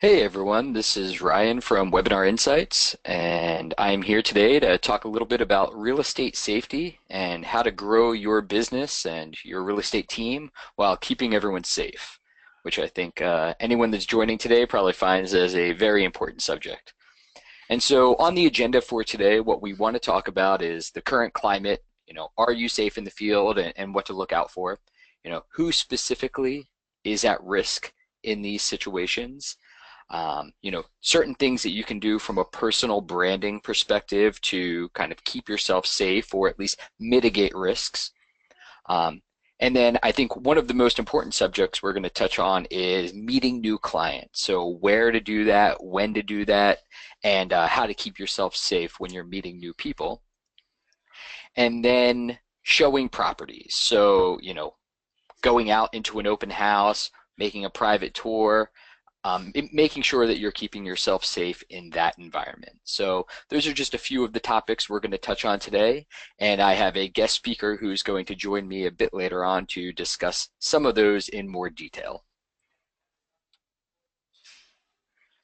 Hey everyone, this is Ryan from Webinar Insights, and I'm here today to talk a little bit about real estate safety and how to grow your business and your real estate team while keeping everyone safe, which I think anyone that's joining today probably finds as a very important subject. And so on the agenda for today, what we want to talk about is the current climate, are you safe in the field and what to look out for? Who specifically is at risk in these situations? Certain things that you can do from a personal branding perspective to kind of keep yourself safe or at least mitigate risks. Um, and then I think one of the most important subjects we're going to touch on is meeting new clients. So where to do that, when to do that, and how to keep yourself safe when you're meeting new people. And then showing properties. So, going out into an open house, making a private tour, making sure that you're keeping yourself safe in that environment. So those are just a few of the topics we're going to touch on today, and I have a guest speaker who's going to join me a bit later on to discuss some of those in more detail.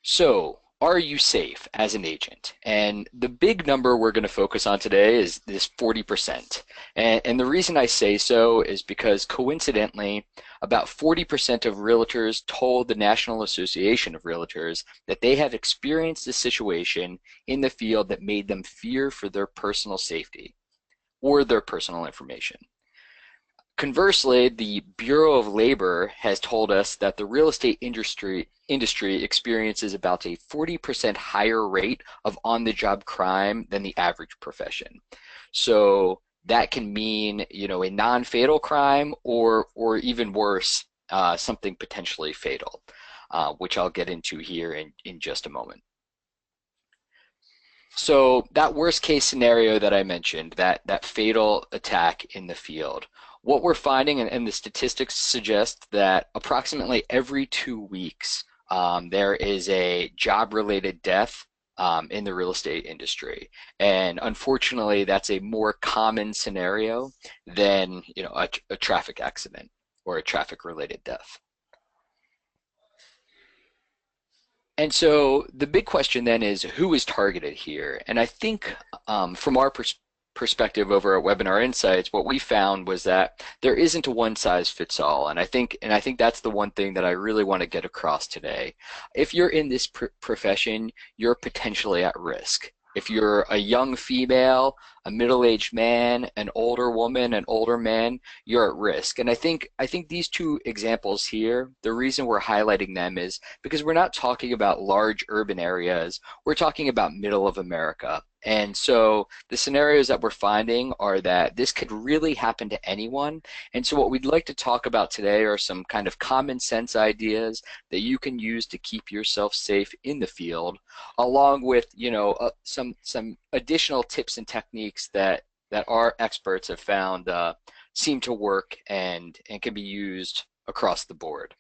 So, are you safe as an agent? And the big number we're going to focus on today is this 40%. And the reason I say so is because coincidentally, about 40% of realtors told the National Association of Realtors that they have experienced a situation in the field that made them fear for their personal safety or their personal information. Conversely, the Bureau of Labor has told us that the real estate industry experiences about a 40% higher rate of on-the-job crime than the average profession. So that can mean, a non-fatal crime or even worse, something potentially fatal, which I'll get into here in just a moment. So that worst case scenario that I mentioned, that fatal attack in the field, what we're finding, and the statistics suggest that approximately every 2 weeks, there is a job-related death in the real estate industry. And unfortunately, that's a more common scenario than, a traffic accident or a traffic-related death. And so the big question then is who is targeted here? And I think from our perspective over at Webinar Insights, what we found was that there isn't a one size fits all. And I think that's the one thing that I really want to get across today. If you're in this profession, you're potentially at risk. If you're a young female, a middle-aged man, an older woman, an older man, you're at risk. And I think these two examples here, the reason we're highlighting them is because we're not talking about large urban areas, we're talking about middle of America. And so the scenarios that we're finding are that this could really happen to anyone. And so what we'd like to talk about today are some kind of common sense ideas that you can use to keep yourself safe in the field, along with, some additional tips and techniques that our experts have found seem to work and can be used across the board.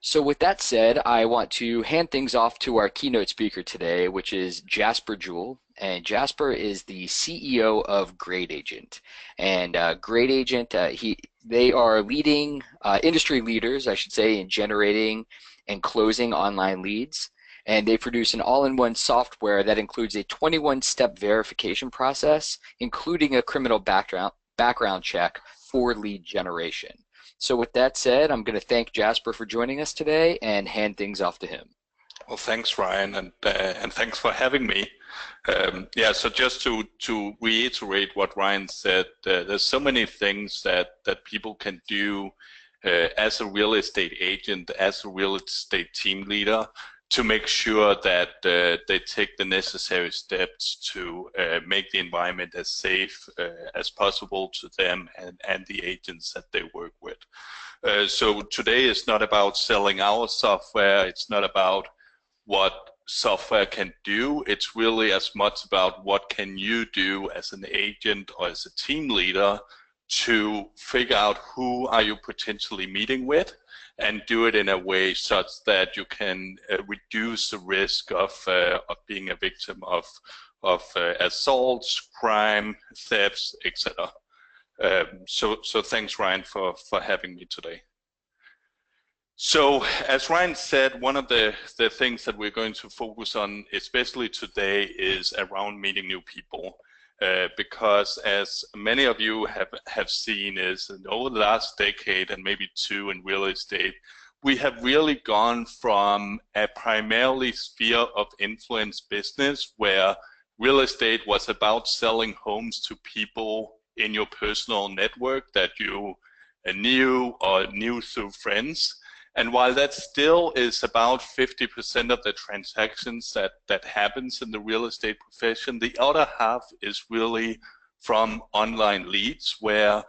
So with that said, I want to hand things off to our keynote speaker today, which is Jasper Jewell. And Jasper is the CEO of Great Agent. And Great Agent, they are leading industry leaders, I should say, in generating and closing online leads. And they produce an all-in-one software that includes a 21-step verification process, including a criminal background check for lead generation. So with that said, I'm going to thank Jasper for joining us today and hand things off to him. Well, thanks, Ryan, and thanks for having me. Yeah, so just to reiterate what Ryan said, there's so many things that people can do as a real estate agent, as a real estate team leader, to make sure that they take the necessary steps to make the environment as safe as possible to them and the agents that they work with. So today is not about selling our software, it's not about what software can do, it's really as much about what can you do as an agent or as a team leader to figure out who are you potentially meeting with, and do it in a way such that you can reduce the risk of being a victim of assaults, crime, thefts, etc. So thanks, Ryan, for having me today. So, as Ryan said, one of the things that we're going to focus on, especially today, is around meeting new people. Because as many of you have seen is that over the last decade and maybe two in real estate, we have really gone from a primarily sphere of influence business where real estate was about selling homes to people in your personal network that you knew or knew through friends. And while that still is about 50% of the transactions that happens in the real estate profession, the other half is really from online leads where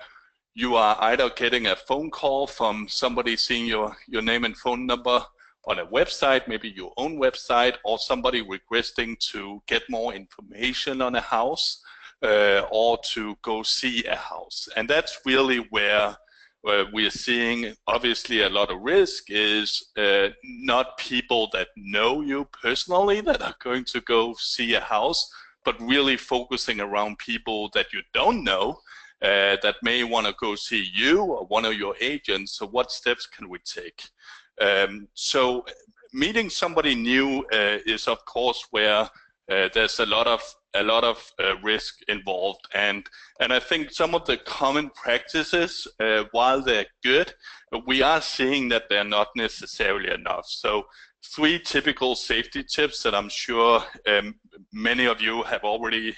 you are either getting a phone call from somebody seeing your name and phone number on a website, maybe your own website, or somebody requesting to get more information on a house or to go see a house. And that's really where we are seeing obviously a lot of risk is not people that know you personally that are going to go see a house, but really focusing around people that you don't know that may want to go see you or one of your agents. So what steps can we take? So meeting somebody new is of course where there's a lot of risk involved, and I think some of the common practices, while they're good, we are seeing that they're not necessarily enough. So 3 typical safety tips that I'm sure many of you have already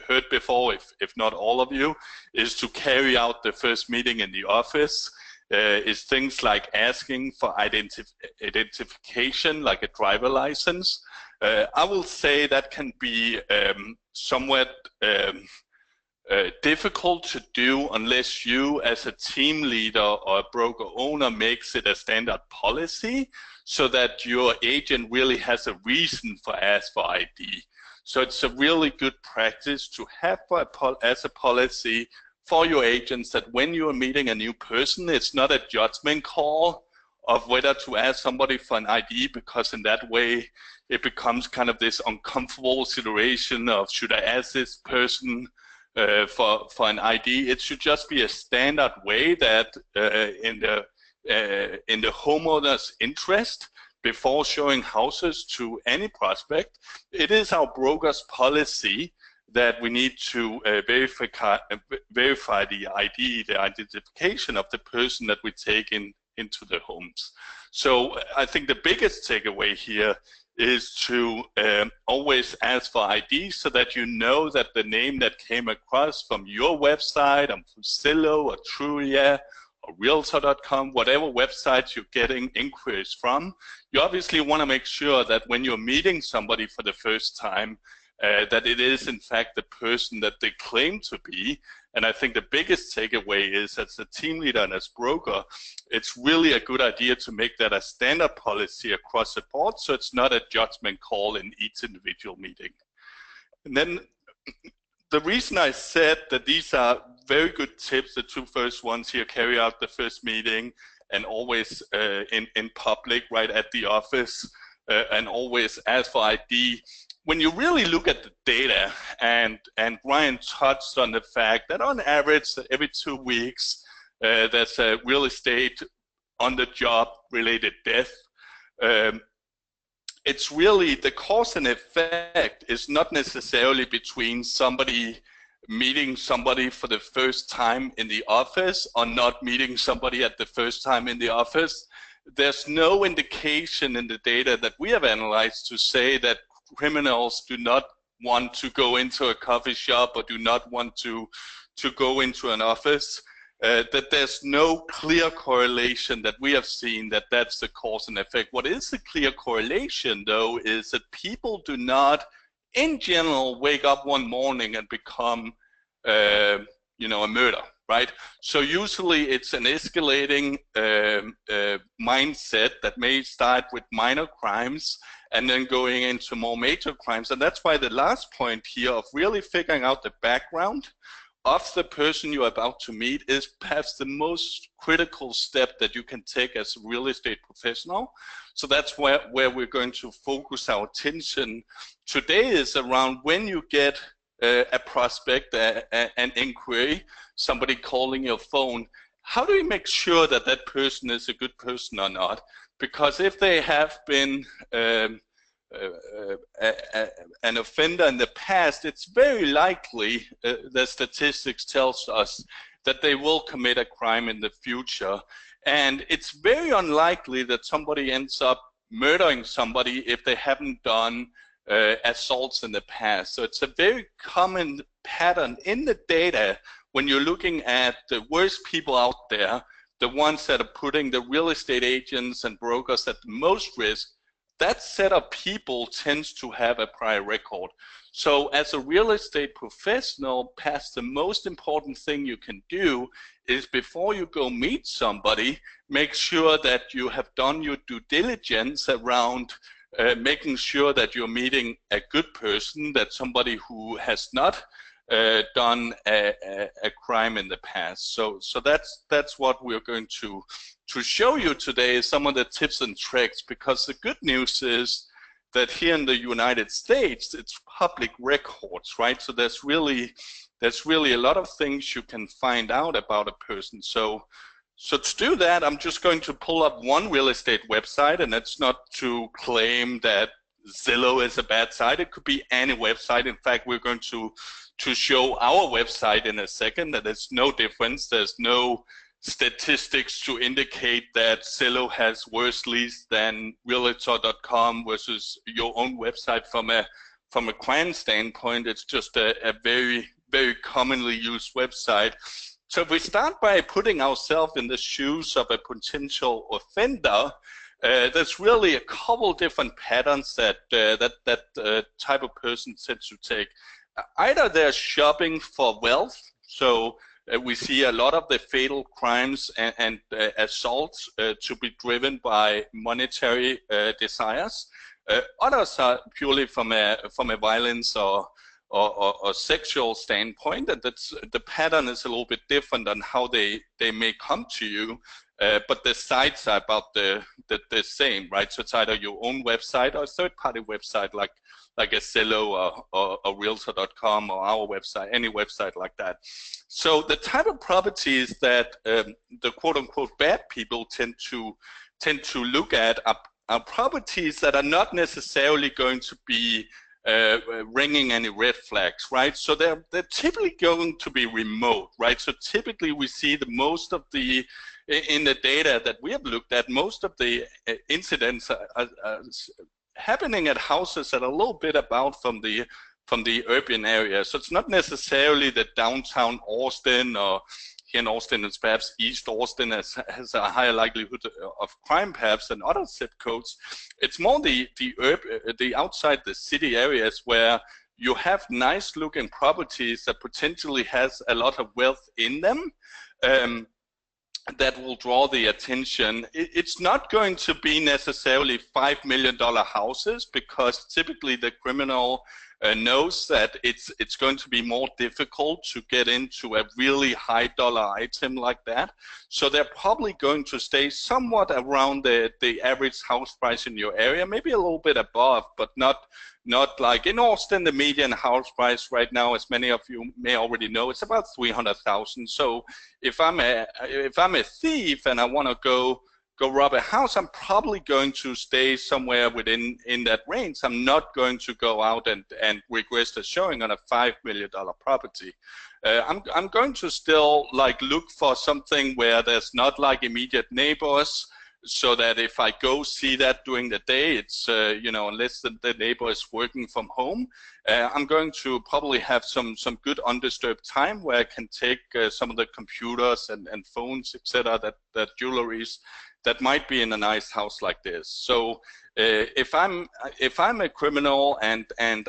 heard before, if not all of you, is to carry out the first meeting in the office. Is things like asking for identification, like a driver license. I will say that can be somewhat difficult to do unless you as a team leader or a broker owner makes it a standard policy so that your agent really has a reason for ask for ID. So it's a really good practice to have as a policy for your agents that when you are meeting a new person, it's not a judgment call of whether to ask somebody for an ID, because in that way it becomes kind of this uncomfortable situation of should I ask this person for an ID. It should just be a standard way that in the homeowner's interest, before showing houses to any prospect, it is our broker's policy that we need to verify the ID, the identification of the person that we take into the homes. So I think the biggest takeaway here is to always ask for ID so that you know that the name that came across from your website, from Zillow or Trulia or realtor.com, whatever websites you're getting inquiries from, you obviously want to make sure that when you're meeting somebody for the first time, that it is in fact the person that they claim to be. And I think the biggest takeaway is, as a team leader and as broker, it's really a good idea to make that a standard policy across the board, so it's not a judgment call in each individual meeting. And then the reason I said that these are very good tips, the 2 first ones here, carry out the first meeting and always in public, right at the office, and always ask for ID. When you really look at the data, and Ryan touched on the fact that on average, every 2 weeks, there's a real estate on the job related death. It's really the cause and effect is not necessarily between somebody meeting somebody for the first time in the office or not meeting somebody at the first time in the office. There's no indication in the data that we have analyzed to say that criminals do not want to go into a coffee shop or do not want to go into an office, that there's no clear correlation that we have seen that that's the cause and effect. What is the clear correlation, though, is that people do not, in general, wake up one morning and become, a murder, right? So usually it's an escalating mindset that may start with minor crimes and then going into more major crimes. And that's why the last point here of really figuring out the background of the person you're about to meet is perhaps the most critical step that you can take as a real estate professional. So that's where we're going to focus our attention today, is around when you get a prospect, an inquiry, somebody calling your phone, how do we make sure that that person is a good person or not? Because if they have been an offender in the past, it's very likely, the statistics tells us, that they will commit a crime in the future. And it's very unlikely that somebody ends up murdering somebody if they haven't done assaults in the past. So it's a very common pattern in the data when you're looking at the worst people out there, the ones that are putting the real estate agents and brokers at the most risk. That set of people tends to have a prior record. So as a real estate professional, perhaps the most important thing you can do is, before you go meet somebody, make sure that you have done your due diligence around making sure that you're meeting a good person, that somebody who has not done a crime in the past. So that's what we're going to show you today, is some of the tips and tricks, because the good news is that here in the United States, it's public records, right? So there's really a lot of things you can find out about a person. So to do that, I'm just going to pull up one real estate website, and it's not to claim that Zillow is a bad site. It could be any website. In fact, we're going to show our website in a second, that there's no difference. There's no statistics to indicate that Zillow has worse leads than realtor.com versus your own website from a crime standpoint. It's just a very, very commonly used website. So if we start by putting ourselves in the shoes of a potential offender, there's really a couple different patterns that type of person tends to take. Either they're shopping for wealth, so we see a lot of the fatal crimes and assaults to be driven by monetary desires. Others are purely from a violence or sexual standpoint, and that's, the pattern is a little bit different on how they may come to you, but the sites are about the same, right? So it's either your own website or a third-party website like a Zillow or realtor.com or our website, any website like that. So the type of properties that the quote-unquote bad people tend to look at are properties that are not necessarily going to be ringing any red flags, right? So they're typically going to be remote, right? So typically we see the most of the, in the data that we have looked at, most of the incidents are happening at houses that are a little bit about from the urban area. So it's not necessarily the downtown Austin, or here in Austin it's perhaps East Austin has a higher likelihood of crime perhaps than other zip codes. It's more the outside the city areas where you have nice looking properties that potentially has a lot of wealth in them. That will draw the attention. It's not going to be necessarily $5 million houses, because typically the criminal knows that it's going to be more difficult to get into a really high dollar item like that. So they're probably going to stay somewhat around the average house price in your area, maybe a little bit above, but not like in Austin. The median house price right now, as many of you may already know, it's about $300,000. So if I'm a thief and I want to go rob a house, I'm probably going to stay somewhere within that range. I'm not going to go out and request a showing on a $5 million property. I'm going to still like look for something where there's not like immediate neighbors, so that if I go see that during the day, it's unless the neighbor is working from home, I'm going to probably have some good undisturbed time where I can take some of the computers and phones, etc., that jewelries that might be in a nice house like this. So if I'm a criminal and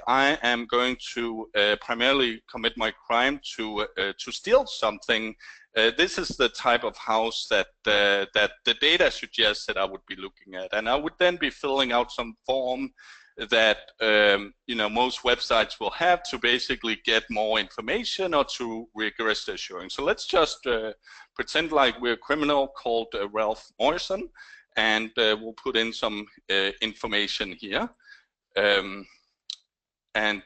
I am going to primarily commit my crime to steal something, this is the type of house that the data suggests that I would be looking at, and I would then be filling out some form that most websites will have to basically get more information or to request assuring. So let's just pretend like we're a criminal called Ralph Morrison, and we'll put in some information here, and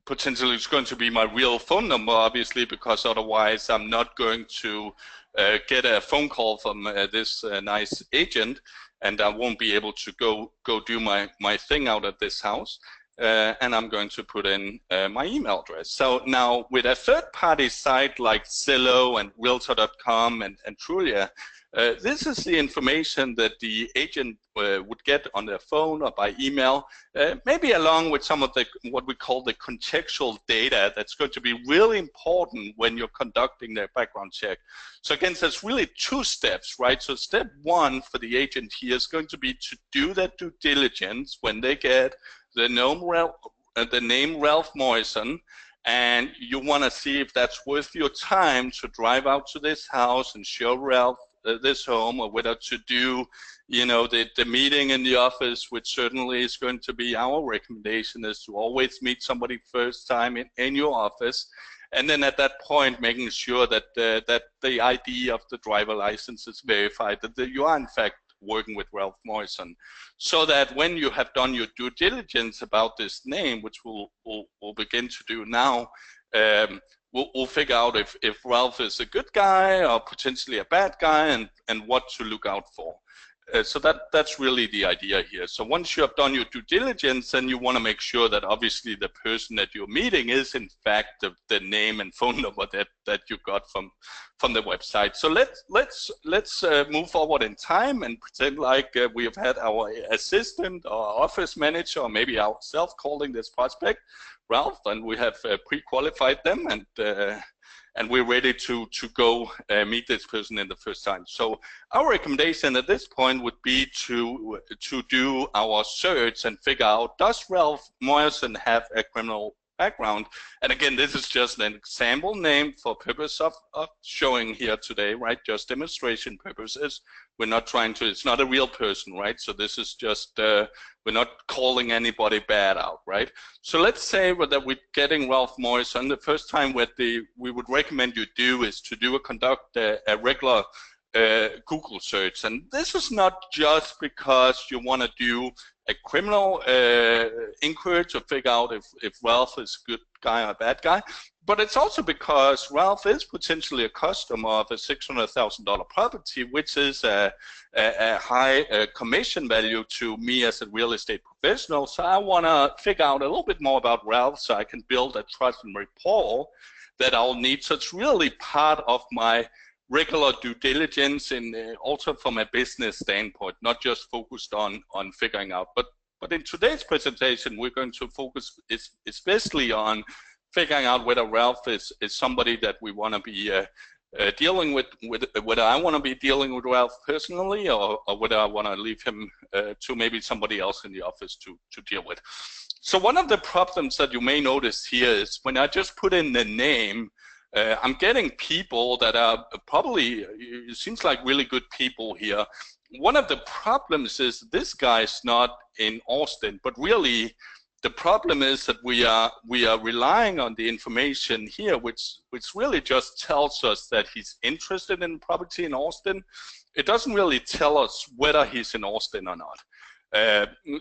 potentially it's going to be my real phone number, obviously, because otherwise I'm not going to get a phone call from this nice agent, and I won't be able to go do my thing out at this house. And I'm going to put in my email address. So now with a third-party site like Zillow and realtor.com and Trulia, this is the information that the agent would get on their phone or by email, maybe along with some of the what we call the contextual data that's going to be really important when you're conducting their background check. So again, there's really two steps, right? So step one for the agent here is going to be to do that due diligence when they get the name Ralph Morrison, and you want to see if that's worth your time to drive out to this house and show Ralph this home, or whether to do, the meeting in the office, which certainly is going to be our recommendation, is to always meet somebody first time in your office. And then at that point, making sure that that the ID of the driver license is verified, that you are in fact working with Ralph Morrison, so that when you have done your due diligence about this name, which we'll begin to do now, we'll figure out if Ralph is a good guy or potentially a bad guy, and what to look out for. So that's really the idea here. So once you have done your due diligence, then you want to make sure that obviously the person that you're meeting is in fact the name and phone number that you got from the website. So let's move forward in time and pretend like we have had our assistant or office manager, or maybe ourselves, calling this prospect Ralph, and we have pre-qualified them, and we're ready to go meet this person in the first time. So our recommendation at this point would be to do our search and figure out, does Ralph Morrison have a criminal background? And again, this is just an example name for purpose of showing here today, right? Just demonstration purposes. We're not trying to, it's not a real person, right? So this is just, we're not calling anybody bad out, right? So let's say that we're getting Ralph Morrison. The first time we would recommend you do is to conduct a regular Google search. And this is not just because you want to do a criminal inquiry to figure out if Ralph is a good guy or a bad guy, but it's also because Ralph is potentially a customer of a $600,000 property, which is a high commission value to me as a real estate professional. So I want to figure out a little bit more about Ralph so I can build a trust and rapport that I'll need. So it's really part of my regular due diligence, and also from a business standpoint, not just focused on figuring out. But in today's presentation, we're going to focus especially on figuring out whether Ralph is somebody that we want to be dealing with, whether I want to be dealing with Ralph personally, or whether I want to leave him to maybe somebody else in the office to deal with. So one of the problems that you may notice here is when I just put in the name, I'm getting people that are probably, it seems like really good people here. One of the problems is this guy's not in Austin, but really the problem is that we are relying on the information here, which really just tells us that he's interested in property in Austin. It doesn't really tell us whether he's in Austin or not.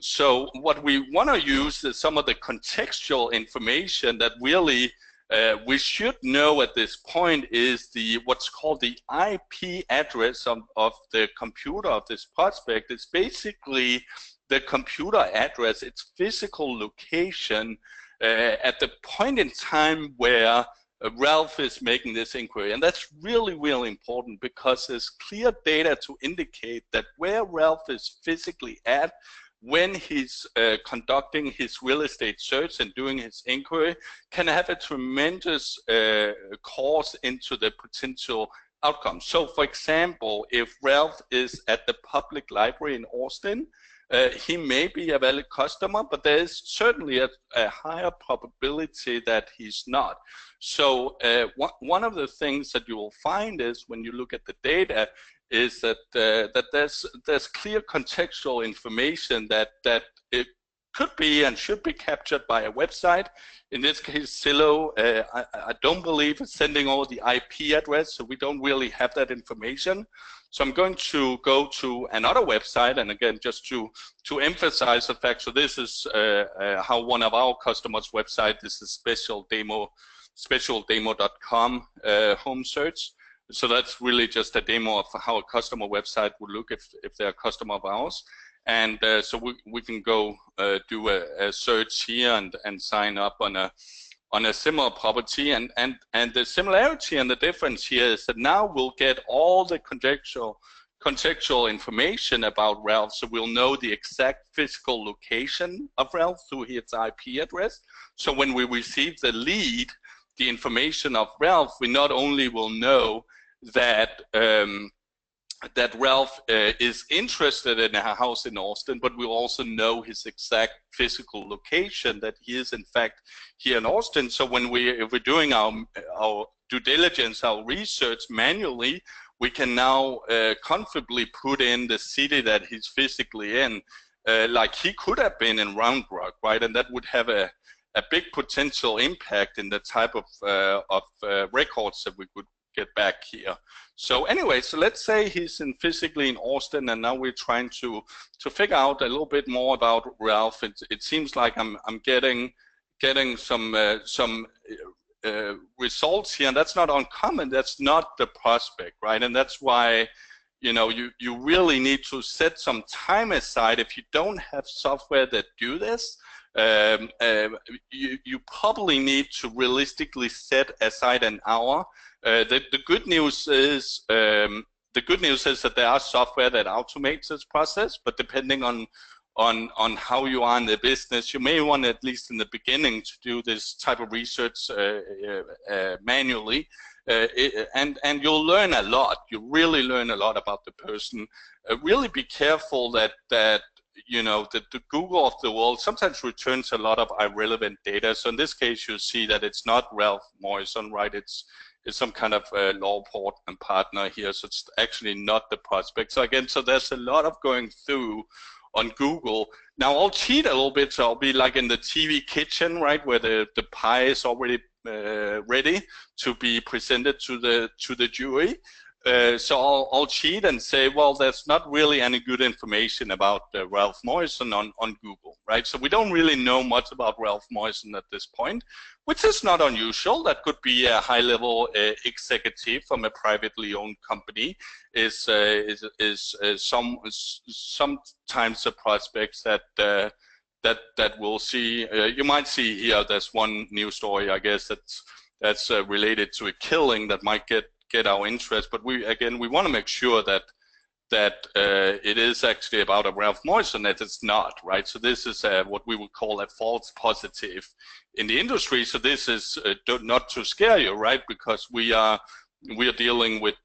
So what we want to use is some of the contextual information that really we should know at this point is what's called the IP address of the computer of this prospect. It's basically the computer address, its physical location at the point in time where Ralph is making this inquiry. And that's really, really important because there's clear data to indicate that where Ralph is physically at when he's conducting his real estate search and doing his inquiry can have a tremendous course into the potential outcome. So for example, if Ralph is at the public library in Austin, he may be a valid customer, but there is certainly a higher probability that he's not. So one of the things that you will find is when you look at the data is that there's clear contextual information that it could be and should be captured by a website. In this case, Zillow, I don't believe it's sending all the IP address, so we don't really have that information. So I'm going to go to another website, and again, just to emphasize the fact, so this is how one of our customers' website, this is specialdemo.com home search. So that's really just a demo of how a customer website would look if they're a customer of ours. And so we can go do a search here and sign up on a similar property. And the similarity and the difference here is that now we'll get all the contextual information about Ralph. So we'll know the exact physical location of Ralph through his IP address. So when we receive the lead, the information of Ralph, we not only will know that that Ralph is interested in a house in Austin, but we'll also know his exact physical location, that he is in fact here in Austin. So if we're doing our due diligence, our research manually, we can now comfortably put in the city that he's physically in, like he could have been in Round Rock, right? And that would have a big potential impact in the type of records that we could get back here. So anyway, so let's say he's physically in Austin, and now we're trying to figure out a little bit more about Ralph. It seems like I'm getting some results here, and that's not uncommon. That's not the prospect, right? And that's why you really need to set some time aside. If you don't have software that do this, you probably need to realistically set aside an hour. The good news is that there are software that automates this process, but depending on how you are in the business, you may want, at least in the beginning, to do this type of research manually, and you'll learn a lot. You really learn a lot about the person. Really be careful that the Google of the world sometimes returns a lot of irrelevant data. So in this case, you see that it's not Ralph Morrison, right? It's some kind of law and partner here, so it's actually not the prospect. So again, so there's a lot of going through on Google. Now I'll cheat a little bit, so I'll be like in the TV kitchen, right, where the pie is already ready to be presented to the jury. So I'll cheat and say, well, there's not really any good information about Ralph Morrison on Google, right? So we don't really know much about Ralph Morrison at this point, which is not unusual. That could be a high-level executive from a privately owned company. Sometimes the prospects that we'll see. You might see here. There's one news story, I guess, that's related to a killing that might get our interest, but we want to make sure that it is actually about a Ralph Morrison, that it's not, right? So this is what we would call a false positive in the industry. So this is not to scare you, right? Because we are dealing with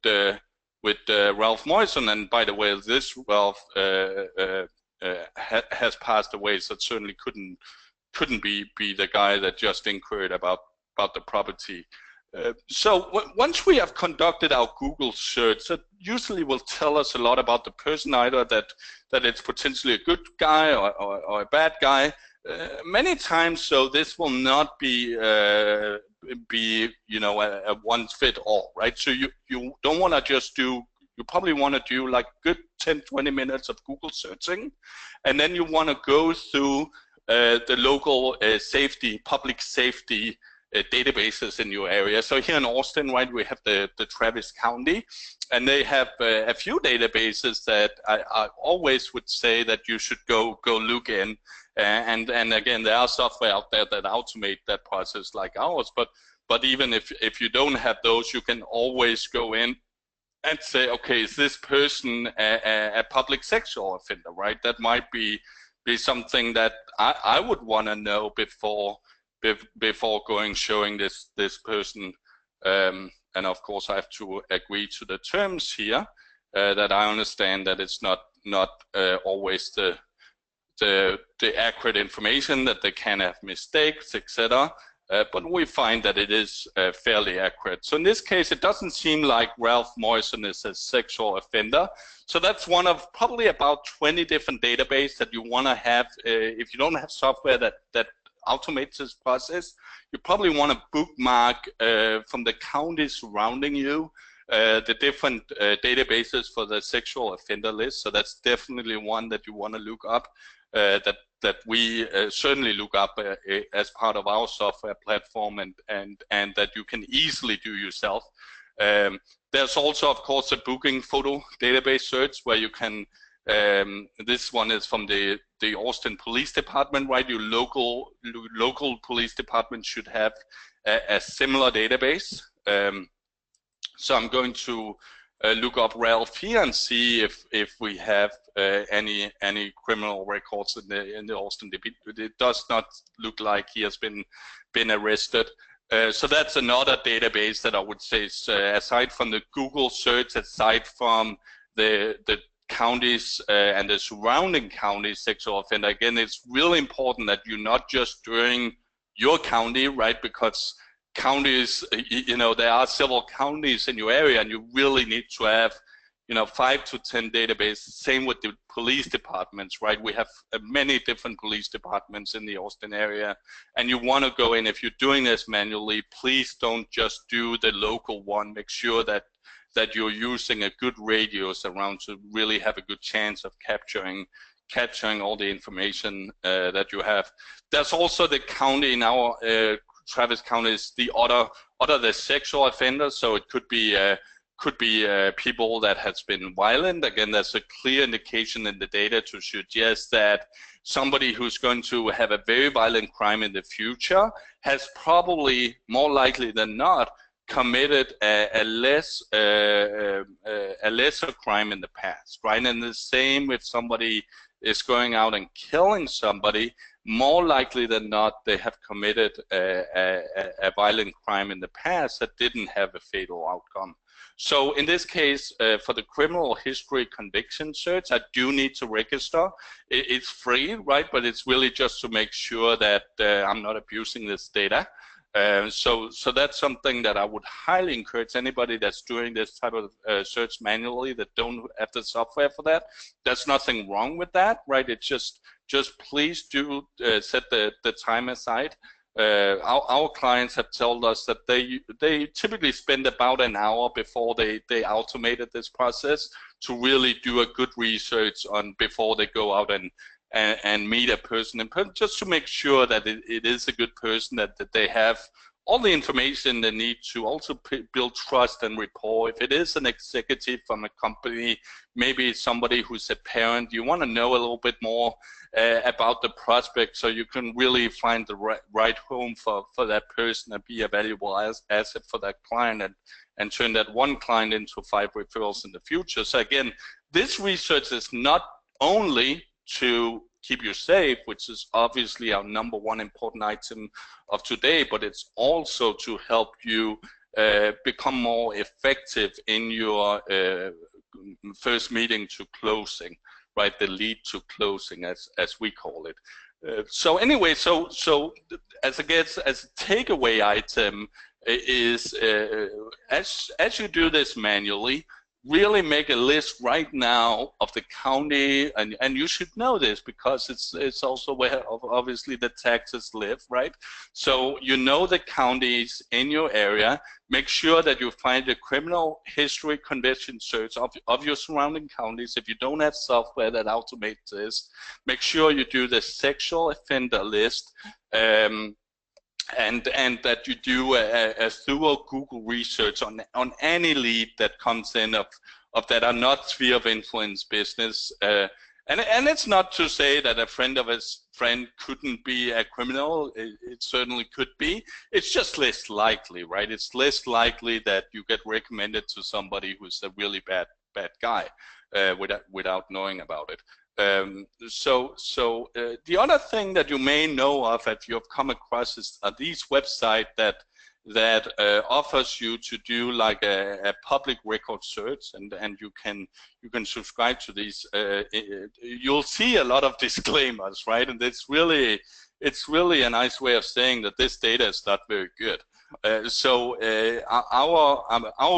Ralph Morrison, and by the way, this Ralph has passed away, so it certainly couldn't be the guy that just inquired about the property. So once we have conducted our Google search, that usually will tell us a lot about the person, either that it's potentially a good guy or a bad guy. Many times, so this will not be a one fit all, right? So you don't want to just do. You probably want to do like good 10-20 minutes of Google searching, and then you want to go through the local public safety databases in your area. So here in Austin, right, we have the Travis County, and they have a few databases that I always would say that you should go look in. And again, there are software out there that automate that process like ours. But even if you don't have those, you can always go in and say, okay, is this person a public sexual offender, right? That might be something that I would want to know before showing this person, and of course I have to agree to the terms here, that I understand that it's not always the accurate information, that they can have mistakes, etc. But we find that it is fairly accurate. So in this case, it doesn't seem like Ralph Morrison is a sexual offender. So that's one of probably about 20 different databases that you want to have. If you don't have software that automates this process, you probably want to bookmark from the counties surrounding you the different databases for the sexual offender list. So that's definitely one that you want to look up, that we certainly look up as part of our software platform, and that you can easily do yourself. There's also, of course, a booking photo database search where you can, this one is from the Austin Police Department, right? Your local police department should have a similar database. So I'm going to look up Ralph here and see if we have any criminal records in the Austin DP. It does not look like he has been arrested. So that's another database that I would say is, aside from the Google search, aside from the counties and the surrounding counties sexual offender. Again, it's really important that you're not just doing your county, right? Because counties, there are several counties in your area, and you really need to have 5 to 10 databases. Same with the police departments, right? We have many different police departments in the Austin area, and you want to go in. If you're doing this manually, please don't just do the local one. Make sure that you're using a good radius around to really have a good chance of capturing all the information that you have. There's also the county in our Travis County is the the sexual offenders, so it could be people that has been violent. Again, there's a clear indication in the data to suggest that somebody who's going to have a very violent crime in the future has probably, more likely than not, committed a lesser crime in the past, right? And the same if somebody is going out and killing somebody, more likely than not, they have committed a violent crime in the past that didn't have a fatal outcome. So in this case, for the criminal history conviction search, I do need to register. It's free, right? But it's really just to make sure that I'm not abusing this data. So that's something that I would highly encourage anybody that's doing this type of search manually that don't have the software for that. There's nothing wrong with that, right? It's just please do set the time aside. Our clients have told us that they typically spend about an hour before they automated this process to really do a good research on before they go out and meet a person in person, just to make sure that it is a good person, that they have all the information they need to also build trust and rapport. If it is an executive from a company, maybe it's somebody who's a parent, you want to know a little bit more about the prospect so you can really find the right home for that person and be a valuable asset for that client and turn that one client into 5 referrals in the future. So again, this research is not only to keep you safe, which is obviously our #1 important item of today, but it's also to help you become more effective in your first meeting to closing, right? The lead to closing, as we call it. So anyway, so as a takeaway item is as you do this manually, really make a list right now of the county, and you should know this because it's also where obviously the taxes live, right? So you know the counties in your area. Make sure that you find the criminal history conviction search of your surrounding counties. If you don't have software that automates this, make sure you do the sexual offender list. And that you do a thorough Google research on any lead that comes in of that are not sphere of influence business. And it's not to say that a friend of a friend couldn't be a criminal. It certainly could be. It's just less likely, right? It's less likely that you get recommended to somebody who's a really bad guy without knowing about it. The other thing that you may know of, if you've come across, is these websites that offers you to do like a public record search, and you can subscribe to these. You'll see a lot of disclaimers, right? And it's really a nice way of saying that this data is not very good. Our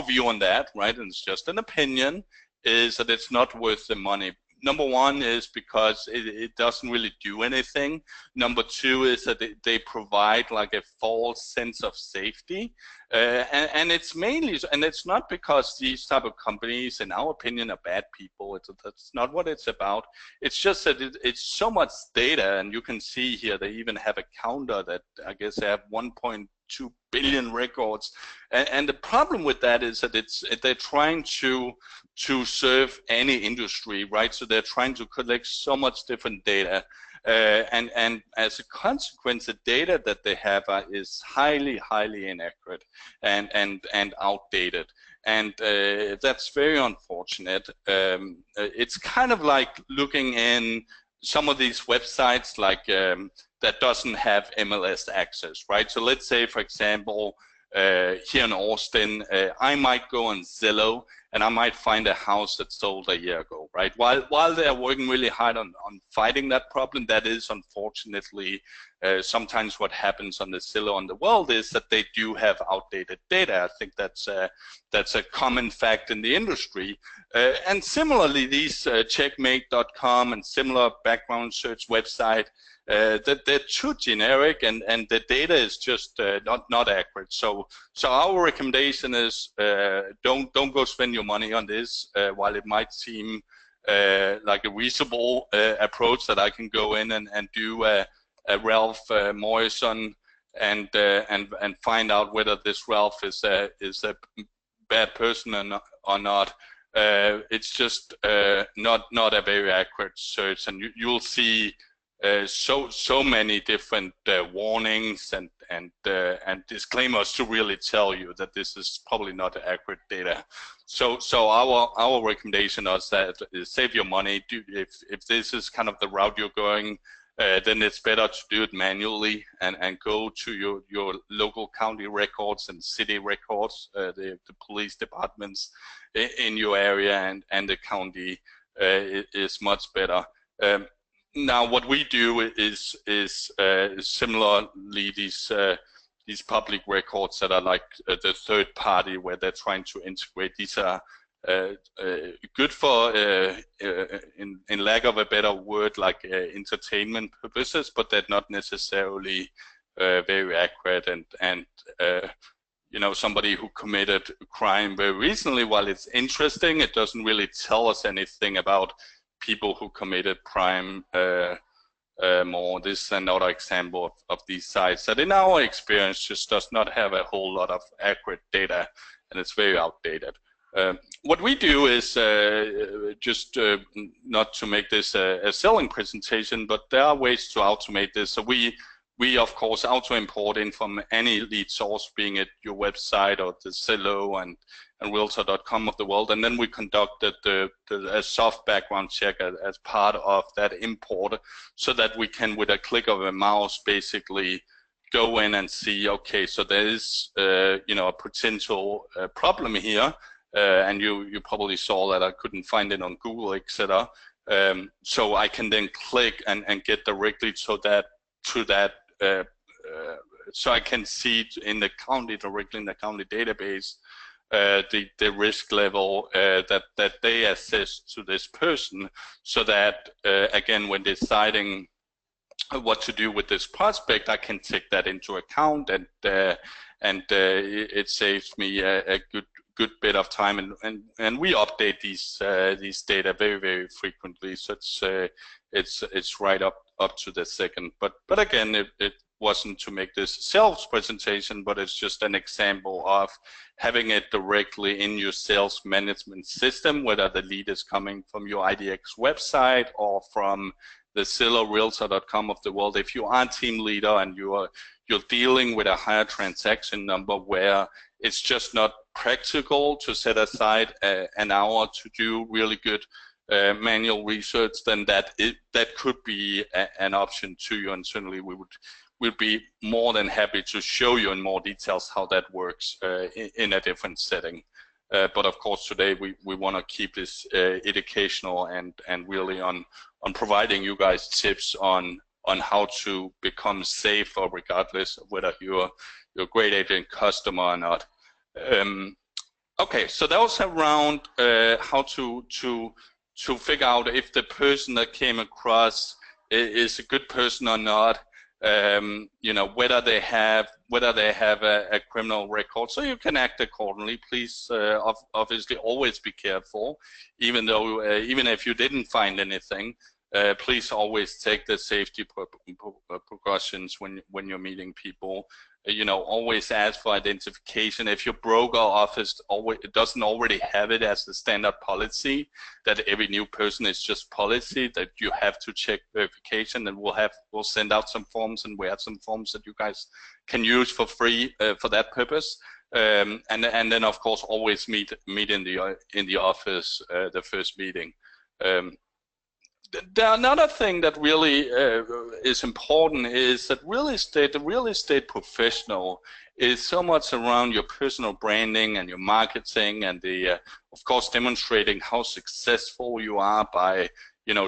view on that, right, and it's just an opinion, is that it's not worth the money. #1 is because it doesn't really do anything. #2 is that they provide like a false sense of safety. And it's mainly, and it's not because these type of companies, in our opinion, are bad people. That's not what it's about. It's just that it's so much data, and you can see here they even have a counter that I guess they have 1.2 billion records. And the problem with that is that they're trying to serve any industry, right? So they're trying to collect so much different data. And as a consequence, the data that they have is highly inaccurate and outdated, and that's very unfortunate. It's kind of like looking in some of these websites like that doesn't have MLS access, right? So let's say, for example, here in Austin, I might go on Zillow and I might find a house that sold a year ago, right? While they're working really hard on fighting that problem, that is unfortunately sometimes what happens on the Zillow on the world is that they do have outdated data. I think that's a common fact in the industry. And similarly, these checkmate.com and similar background search website, that they're too generic, and the data is just not accurate. So our recommendation is don't go spend your money on this. While it might seem like a reasonable approach that I can go in and do a Ralph Morrison and find out whether this Ralph is a bad person or not. It's just not a very accurate search, and you'll see so many different warnings and disclaimers to really tell you that this is probably not accurate data. So our recommendation is that save your money. If this is kind of the route you're going, then it's better to do it manually and go to your local county records and city records, the police departments in your area and the county is much better. Now, what we do is similarly these public records that are like the third party, where they're trying to integrate. These are good for, in lack of a better word, like entertainment purposes, but they're not necessarily very accurate. And you know, somebody who committed a crime very recently, while it's interesting, it doesn't really tell us anything about people who committed crime more. This is another example of these sites that in our experience just does not have a whole lot of accurate data, and it's very outdated. What we do is just not to make this a selling presentation, but there are ways to automate this. So we of course auto import in from any lead source, being it your website or the Zillow and realtor.com of the world, and then we conducted a soft background check as part of that import, so that we can, with a click of a mouse, basically go in and see, okay, so there is you know, a potential problem here, and you probably saw that I couldn't find it on Google, etc. So I can then click and get directly to that so I can see in the county, directly in the county database, the risk level that they assess to this person, so that again, when deciding what to do with this prospect, I can take that into account, and it saves me a good bit of time, and we update these data very frequently, so it's right up to the second. But again, it wasn't to make this sales presentation, but it's just an example of having it directly in your sales management system, whether the lead is coming from your IDX website or from the Zillow realtor.com of the world. If you are a team leader and you're dealing with a higher transaction number where it's just not practical to set aside an hour to do really good manual research, then that could be an option to you, and certainly we'd be more than happy to show you in more details how that works in a different setting. But of course, today we want to keep this educational and really on providing you guys tips on how to become safer, regardless of whether you're a great agent customer or not. Okay, so that was around how to figure out if the person that came across is a good person or not. You know, whether they have a criminal record, so you can act accordingly. Please obviously always be careful, even if you didn't find anything. please always take the safety precautions when you're meeting people. Always ask for identification. If your broker office doesn't already have it as the standard policy, that every new person is just policy, that you have to check verification, and we'll send out some forms, and we have some forms that you guys can use for free for that purpose. And then of course always meet in the office the first meeting. Another thing that really is important is that the real estate professional is so much around your personal branding and your marketing, and of course demonstrating how successful you are by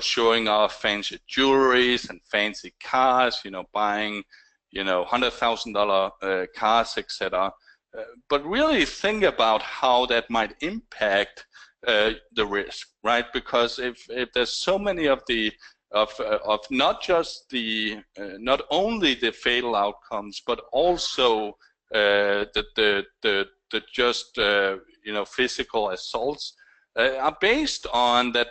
showing off fancy jewelries and fancy cars, buying $100,000 cars, etc. But really think about how that might impact the risk, right? Because if there's so many of not just not only the fatal outcomes, but also the just physical assaults are based on that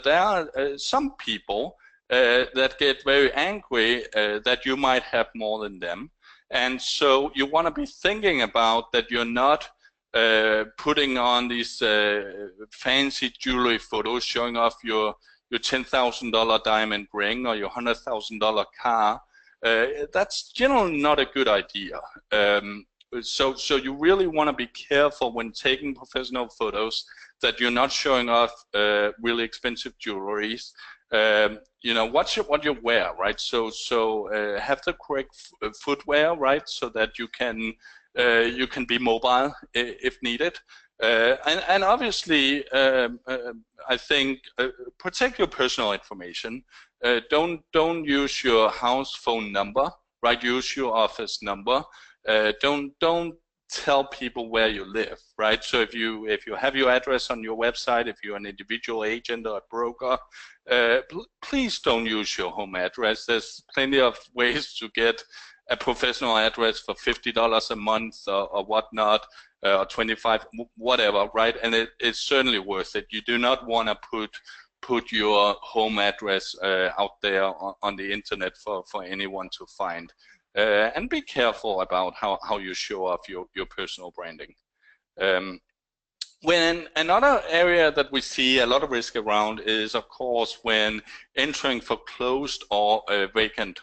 there are some people that get very angry that you might have more than them, and so you want to be thinking about that you're not putting on these fancy jewelry photos showing off your $10,000 diamond ring or your $100,000 car. That's generally not a good idea. So you really want to be careful when taking professional photos that you're not showing off really expensive jewelries. What you wear, right? So have the correct footwear, right? So that you can be mobile if needed. And obviously, I think protect your personal information. Don't use your house phone number, right? Use your office number. Don't tell people where you live, right? So if you have your address on your website, if you're an individual agent or a broker, please don't use your home address. There's plenty of ways to get a professional address for $50 a month or whatnot, or 25, whatever, right? And it's certainly worth it. You do not want to put your home address out there on the internet for anyone to find. And be careful about how you show off your personal branding. When another area that we see a lot of risk around is, of course, when entering foreclosed or vacant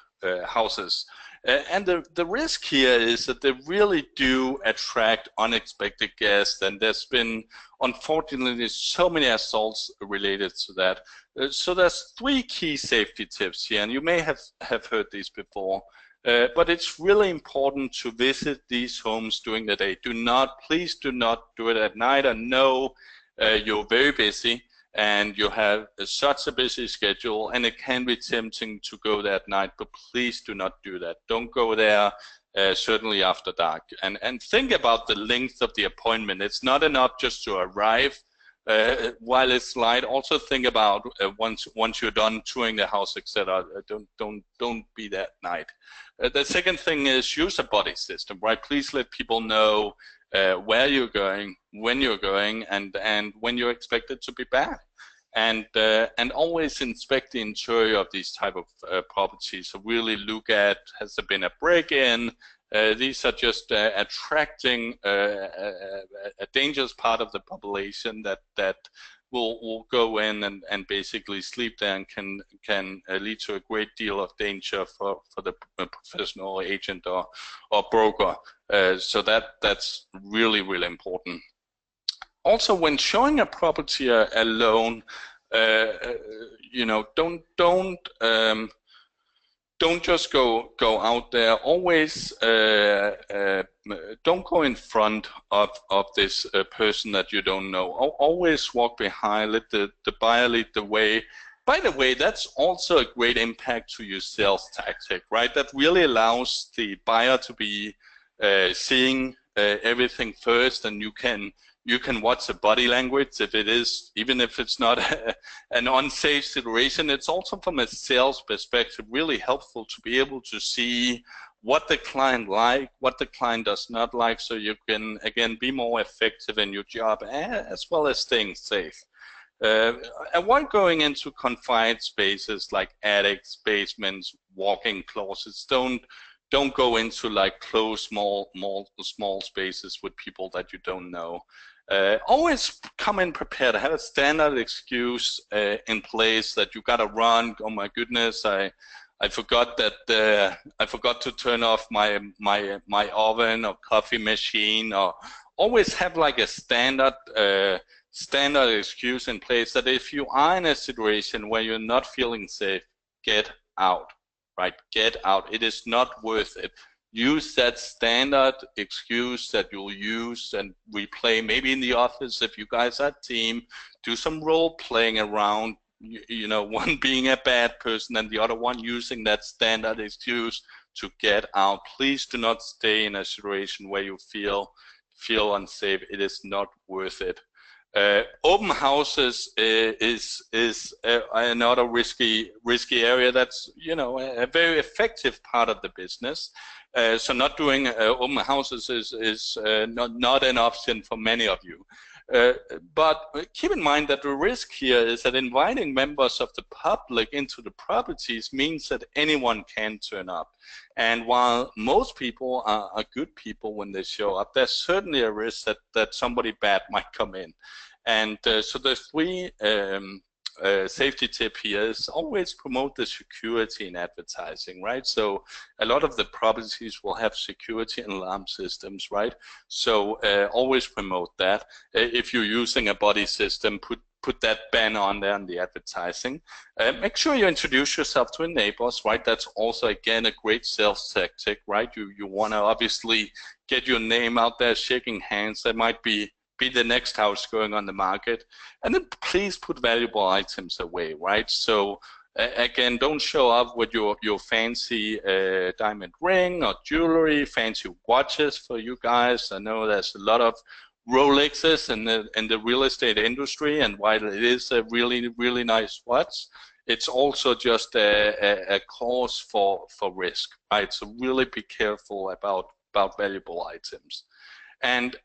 houses. And the risk here is that they really do attract unexpected guests, and there's been, unfortunately, so many assaults related to that. So there's 3 key safety tips here, and you may have heard these before. But it's really important to visit these homes during the day. Please do not do it at night. I know you're very busy and you have such a busy schedule, and it can be tempting to go that night, but please do not do that. Don't go there certainly after dark. And think about the length of the appointment. It's not enough just to arrive while it's light. Also think about once you're done touring the house, etc. Don't be that night. The second thing is use a buddy system, right? Please let people know where you're going, when you're going, and when you're expected to be back. And always inspect the interior of these type of properties. So really look at, has there been a break-in? These are just attracting a dangerous part of the population that will go in and basically sleep there, and can lead to a great deal of danger for the professional agent or broker. So that's really, really important. Also, when showing a property alone, don't just go out there. Always don't go in front of this person that you don't know. Always walk behind. Let the buyer lead the way. By the way, that's also a great impact to your sales tactic, right? That really allows the buyer to be seeing everything first, and you can watch the body language if it is, even if it's not an unsafe situation. It's also, from a sales perspective, really helpful to be able to see what the client like, what the client does not like, so you can, again, be more effective in your job, as well as staying safe. Avoid going into confined spaces like attics, basements, walk-in closets. Don't go into like closed small spaces with people that you don't know. Always come in prepared. Have a standard excuse in place that you gotta run. Oh my goodness, I forgot that I forgot to turn off my oven or coffee machine. Or always have like a standard excuse in place that if you are in a situation where you're not feeling safe, get out, right? Get out. It is not worth it. Use that standard excuse that you'll use and replay maybe in the office if you guys are a team. Do some role playing around, you know, one being a bad person and the other one using that standard excuse to get out. Please do not stay in a situation where you feel unsafe. It is not worth it. Open houses is another risky area. That's, you know, a very effective part of the business. So not doing open houses is not an option for many of you. But keep in mind that the risk here is that inviting members of the public into the properties means that anyone can turn up. And while most people are good people when they show up, there's certainly a risk that somebody bad might come in. And so the three safety tip here is always promote the security in advertising, right? So a lot of the properties will have security and alarm systems, right? So always promote that. If you're using a body system, put that banner on there in the advertising. Make sure you introduce yourself to your neighbors, right? That's also, again, a great sales tactic, right? You want to obviously get your name out there, shaking hands. That might be the next house going on the market. And then please put valuable items away, right? So again, don't show up with your fancy diamond ring or jewelry, fancy watches for you guys. I know there's a lot of Rolexes in the real estate industry, and while it is a really nice watch, it's also just a cause for risk, right? So really be careful about valuable items. And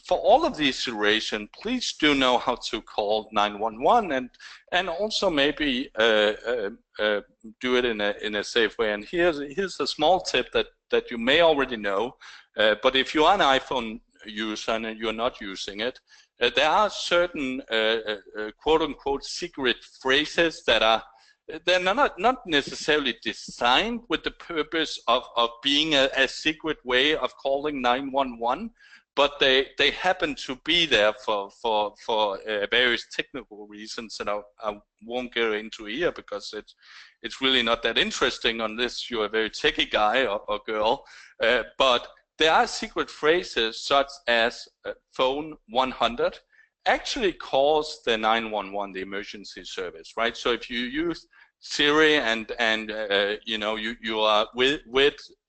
for all of these situations, please do know how to call 911 and also maybe do it in a safe way. And here's a small tip that you may already know, but if you are an iPhone user and you're not using it, there are certain quote-unquote secret phrases that are they're not necessarily designed with the purpose of being a secret way of calling 911, but they happen to be there for various technical reasons that I won't go into here because it's really not that interesting unless you're a very techie guy or girl. But there are secret phrases such as phone 100 actually calls the 911, the emergency service, right? So if you use Siri and you know you are with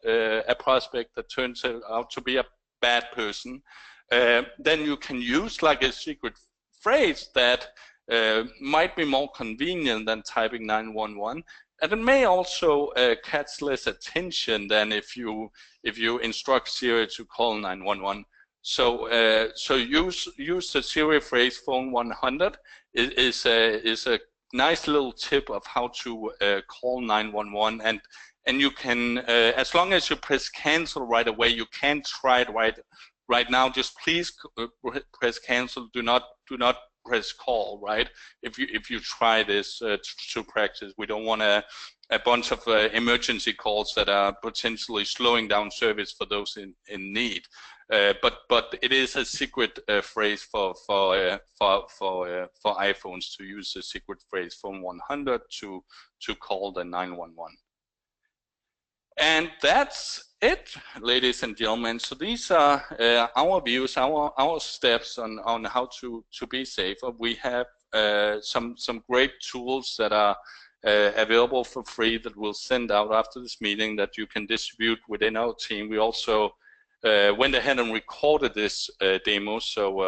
a prospect that turns out to be a bad person, then you can use like a secret phrase that might be more convenient than typing 911. And it may also catch less attention than if you instruct Siri to call 911. So so use the Siri phrase phone 100 is a nice little tip of how to call 911, and you can as long as you press cancel right away, you can try it right now. Just please press cancel. Do not press call, right? If you try this to practice, we don't want a bunch of emergency calls that are potentially slowing down service for those in need. But it is a secret phrase for iPhones to use the secret phrase phone 100 to call the 911. And that's it, ladies and gentlemen. So these are our views, our steps on how to be safer. We have some great tools that are available for free that we'll send out after this meeting that you can distribute within our team. We also went ahead and recorded this demo, so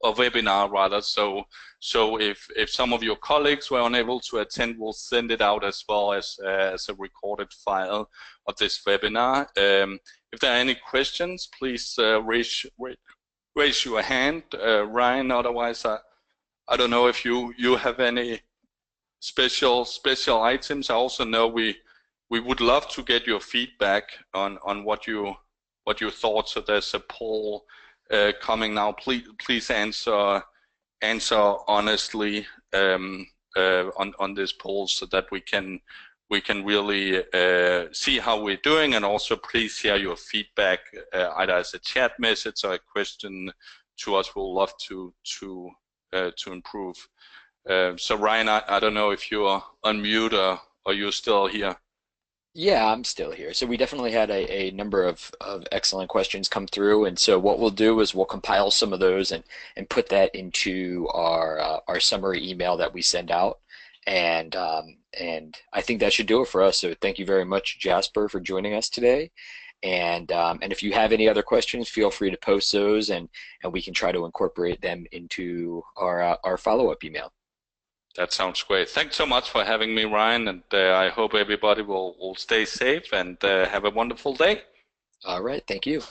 or webinar rather. So if some of your colleagues were unable to attend, we'll send it out as well as a recorded file of this webinar. If there are any questions, please raise your hand, Ryan. Otherwise, I don't know if you have any special items. I also know we would love to get your feedback on what you thought. So there's a poll coming now. Please answer honestly on this poll so that we can really see how we're doing, and also please share your feedback either as a chat message or a question to us. We'll love to improve. So Ryan, I don't know if you're on mute or you're still here. Yeah, I'm still here. So we definitely had a number of excellent questions come through, and so what we'll do is we'll compile some of those and put that into our summary email that we send out, and I think that should do it for us. So thank you very much, Jasper, for joining us today. And if you have any other questions, feel free to post those, and we can try to incorporate them into our follow-up email. That sounds great. Thanks so much for having me, Ryan, and I hope everybody will stay safe and have a wonderful day. All right, thank you.